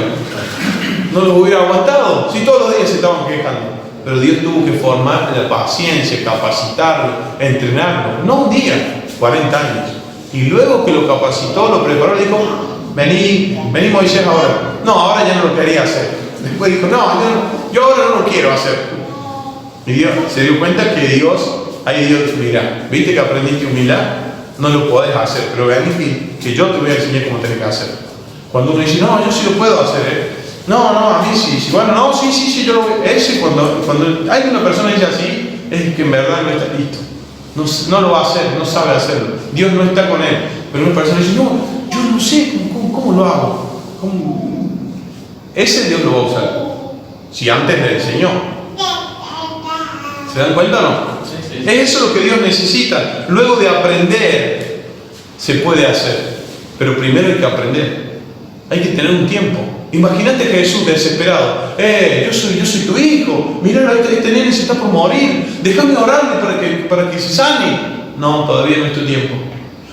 No los hubiera aguantado, si todos los días se estaban quejando. Pero Dios tuvo que formar la paciencia, capacitarlo, entrenarlo. No un día, 40 años. Y luego que lo capacitó, lo preparó, le dijo: vení Moisés ahora. No, ahora ya no lo quería hacer. Después dijo: no, yo ahora no lo quiero hacer. Y Dios se dio cuenta que Dios, mira, ¿viste que aprendiste humildad? no lo podés hacer, pero vení que yo te voy a enseñar cómo tenés que hacer. Cuando uno dice, no, yo sí lo puedo hacer, no, a mí sí, bueno, no, sí, yo lo voy. Ese cuando hay una persona que dice así, es que en verdad no está listo. No lo va a hacer, no sabe hacerlo. Dios no está con él. Pero una persona dice, no, yo no sé cómo lo hago. Ese Dios lo va a usar. Si antes le enseñó. ¿Se dan cuenta o no? Sí. Eso es lo que Dios necesita. Luego de aprender, se puede hacer. Pero primero hay que aprender. Hay que tener un tiempo. Imagínate Jesús desesperado. Yo soy tu hijo. Mira, este nene se está por morir. Déjame orarle para que se sane. No, todavía no es tu tiempo.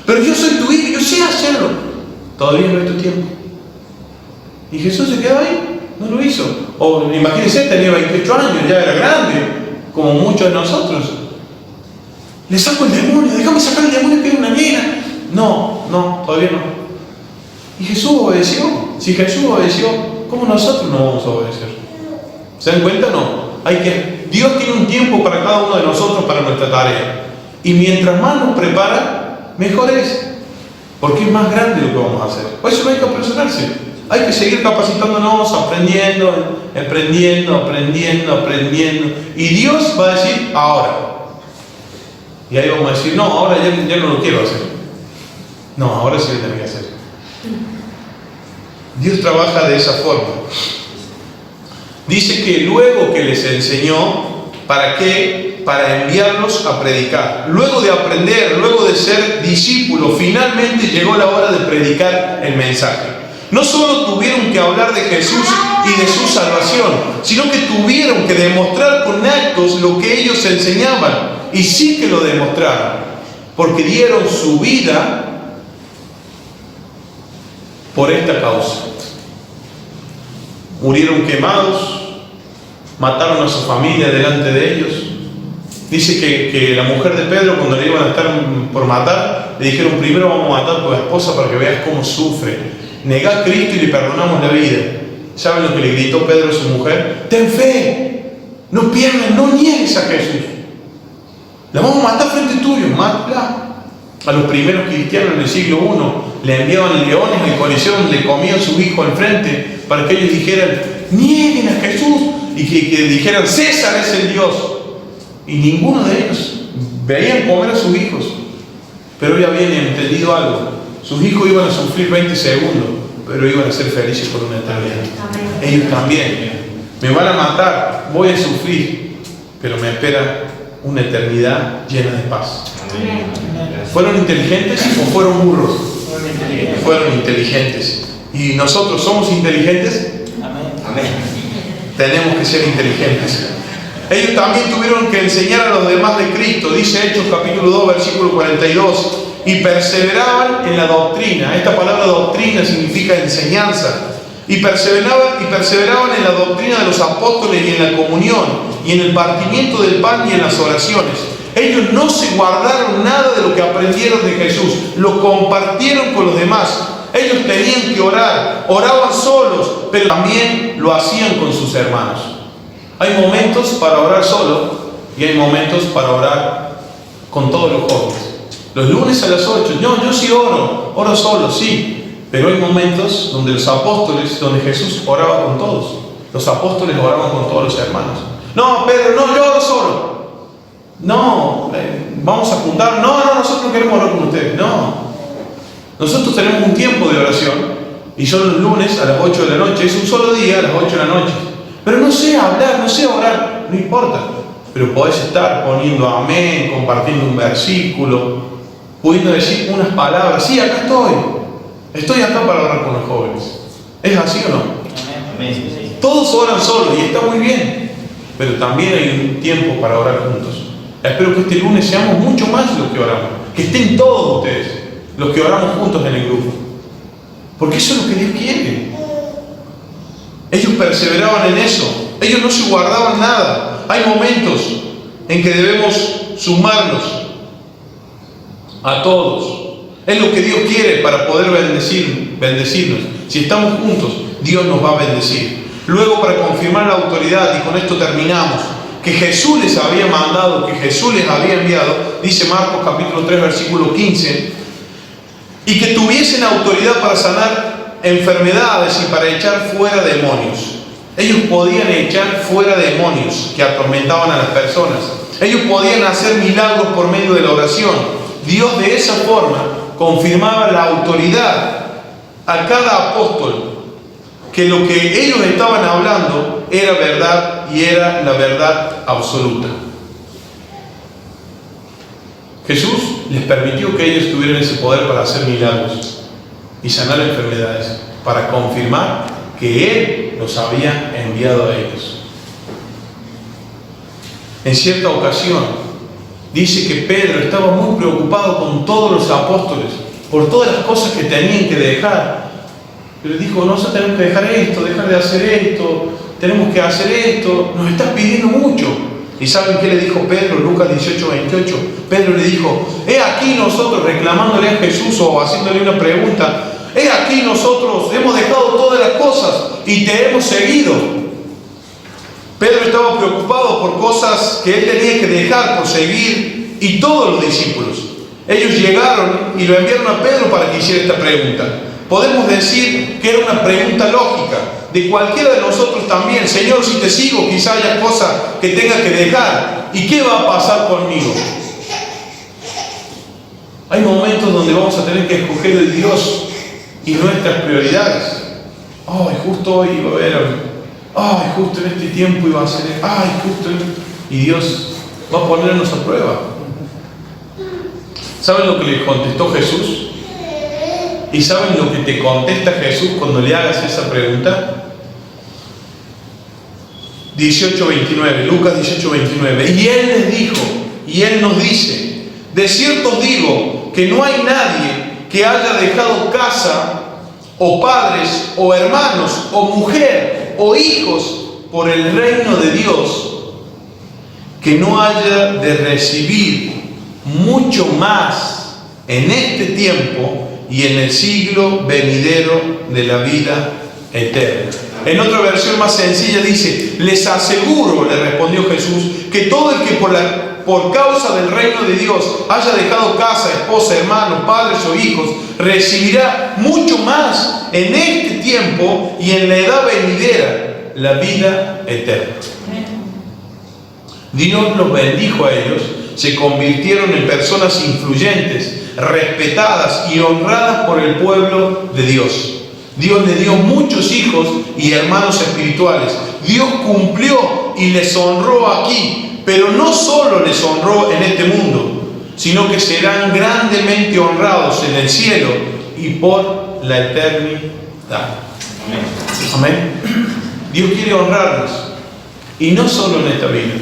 Pero yo soy tu hijo, yo sé hacerlo. Todavía no es tu tiempo. Y Jesús se quedó ahí. No lo hizo. O imagínense, tenía 28 años, ya era grande, como muchos de nosotros. Le saco el demonio, déjame sacar el demonio que es una nena. No, todavía no. Y Jesús obedeció. Si Jesús obedeció, ¿cómo nosotros no vamos a obedecer? ¿Se dan cuenta o no? Dios tiene un tiempo para cada uno de nosotros para nuestra tarea. Y mientras más nos prepara, mejor es. Porque es más grande lo que vamos a hacer. Por eso no hay que apresurarse. Hay que seguir capacitándonos, aprendiendo. Y Dios va a decir, ahora. Y ahí vamos a decir, no, ahora ya no lo quiero hacer. No, ahora sí lo tengo que hacer. Dios trabaja de esa forma. Dice que luego que les enseñó, ¿para qué? Para enviarlos a predicar. Luego de aprender, luego de ser discípulos, finalmente llegó la hora de predicar el mensaje. No solo tuvieron que hablar de Jesús y de su salvación, sino que tuvieron que demostrar con actos lo que ellos enseñaban. Y sí que lo demostraron, porque dieron su vida por esta causa. Murieron quemados, mataron a su familia delante de ellos. Dice que la mujer de Pedro, cuando le iban a estar por matar, le dijeron, primero vamos a matar a tu esposa para que veas cómo sufre. Negá a Cristo y le perdonamos la vida. ¿Saben lo que le gritó Pedro a su mujer? Ten fe, no pierdas, no niegues a Jesús. La vamos a matar frente tuyo, mátala. A los primeros cristianos del siglo I le enviaban leones al coliseo donde le comían su hijo enfrente para que ellos dijeran, nieguen a Jesús, y que dijeran, César es el Dios. Y ninguno de ellos veían comer a sus hijos. Pero ya habían entendido algo. Sus hijos iban a sufrir 20 segundos, pero iban a ser felices por una eternidad. Ellos también. Me van a matar, voy a sufrir, pero me espera una eternidad llena de paz. ¿Fueron inteligentes o fueron burros? Fueron inteligentes. ¿Y nosotros somos inteligentes? Amén. Tenemos que ser inteligentes. Ellos también tuvieron que enseñar a los demás de Cristo. Dice Hechos capítulo 2, versículo 42. Y perseveraban en la doctrina. Esta palabra doctrina significa enseñanza. Y perseveraban en la doctrina de los apóstoles y en la comunión, y en el partimiento del pan y en las oraciones. Ellos no se guardaron nada de lo que aprendieron de Jesús, lo compartieron con los demás. Ellos tenían que orar, oraban solos, pero también lo hacían con sus hermanos. Hay momentos para orar solo y hay momentos para orar con todos los jóvenes. Los lunes a las 8, no, yo sí oro solo, sí. Pero hay momentos donde los apóstoles, donde Jesús oraba con todos. Los apóstoles oraban con todos los hermanos. No, Pedro, no, yo oro solo. No, vamos a juntar. No, nosotros no queremos orar con ustedes. No. Nosotros tenemos un tiempo de oración y son los lunes a las 8 de la noche. Es un solo día a las 8 de la noche. Pero no sé hablar, no sé orar, no importa. Pero podés estar poniendo amén, compartiendo un versículo, pudiendo decir unas palabras. Sí, acá estoy. Estoy acá para orar con los jóvenes. ¿Es así o no? Amén. Todos oran solos y está muy bien. Pero también hay un tiempo para orar juntos. Espero que este lunes seamos mucho más los que oramos. Que estén todos ustedes, los que oramos juntos en el grupo. Porque eso es lo que Dios quiere. Ellos perseveraban en eso. Ellos no se guardaban nada. Hay momentos en que debemos sumarnos a todos. Es lo que Dios quiere para poder bendecirnos. Si estamos juntos, Dios nos va a bendecir. Luego, para confirmar la autoridad, y con esto terminamos, que Jesús les había mandado, que Jesús les había enviado, dice Marcos capítulo 3 versículo 15, y que tuviesen autoridad para sanar enfermedades y para echar fuera demonios. Ellos podían echar fuera demonios que atormentaban a las personas. Ellos podían hacer milagros por medio de la oración. Dios de esa forma confirmaba la autoridad a cada apóstol, que lo que ellos estaban hablando era verdad y era la verdad absoluta. Jesús les permitió que ellos tuvieran ese poder para hacer milagros y sanar enfermedades, para confirmar que Él los había enviado a ellos. En cierta ocasión, dice que Pedro estaba muy preocupado con todos los apóstoles, por todas las cosas que tenían que dejar. Pero dijo, nosotros tenemos que dejar esto, dejar de hacer esto, tenemos que hacer esto, nos estás pidiendo mucho. ¿Y saben qué le dijo Pedro? Lucas 18:28. Pedro le dijo, he aquí nosotros, reclamándole a Jesús o haciéndole una pregunta, he aquí nosotros hemos dejado todas las cosas y te hemos seguido. Pedro estaba preocupado por cosas que él tenía que dejar por seguir, y todos los discípulos. Ellos llegaron y lo enviaron a Pedro para que hiciera esta pregunta. Podemos decir que era una pregunta lógica de cualquiera de nosotros también. Señor, si te sigo, quizá haya cosas que tenga que dejar. ¿Y qué va a pasar conmigo? Hay momentos donde vamos a tener que escoger el Dios y nuestras prioridades. Ay, justo hoy iba a ver. Ay, justo en este tiempo iba a hacer. Ay, justo en... Y Dios va a ponernos a prueba. ¿Saben lo que le contestó Jesús? ¿Y saben lo que te contesta Jesús cuando le hagas esa pregunta? 18:29, Lucas 18:29. Y Él les dijo, y Él nos dice, de cierto os digo que no hay nadie que haya dejado casa, o padres, o hermanos, o mujer, o hijos, por el reino de Dios, que no haya de recibir mucho más en este tiempo y en el siglo venidero de la vida eterna. En otra versión más sencilla dice, les aseguro, le respondió Jesús, que todo el que por causa del reino de Dios haya dejado casa, esposa, hermanos, padres o hijos, recibirá mucho más en este tiempo y en la edad venidera, la vida eterna. Dios los bendijo a ellos, se convirtieron en personas influyentes, respetadas y honradas por el pueblo de Dios. Dios les dio muchos hijos y hermanos espirituales. Dios cumplió y les honró aquí, pero no solo les honró en este mundo, sino que serán grandemente honrados en el cielo y por la eternidad. Amén. Amén. Dios quiere honrarnos, y no solo en esta vida.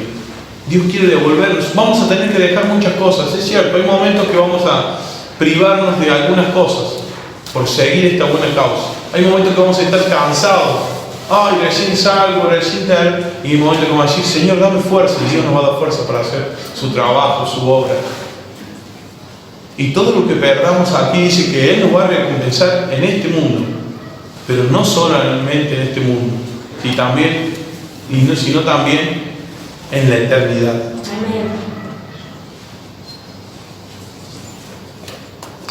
Dios quiere devolvernos. Vamos a tener que dejar muchas cosas, es cierto. Hay momentos que vamos a privarnos de algunas cosas por seguir esta buena causa. Hay momentos que vamos a estar cansados. Ay, recién salgo, recién tal. Y hay momentos que vamos a decir, Señor, dame fuerza. Y Dios nos va a dar fuerza para hacer su trabajo, su obra. Y todo lo que perdamos aquí dice que Él nos va a recompensar en este mundo. Pero no solamente en este mundo, sino también en la eternidad.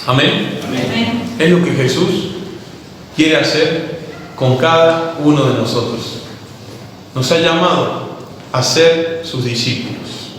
Amén. Amén. Es lo que Jesús quiere hacer con cada uno de nosotros. Nos ha llamado a ser sus discípulos.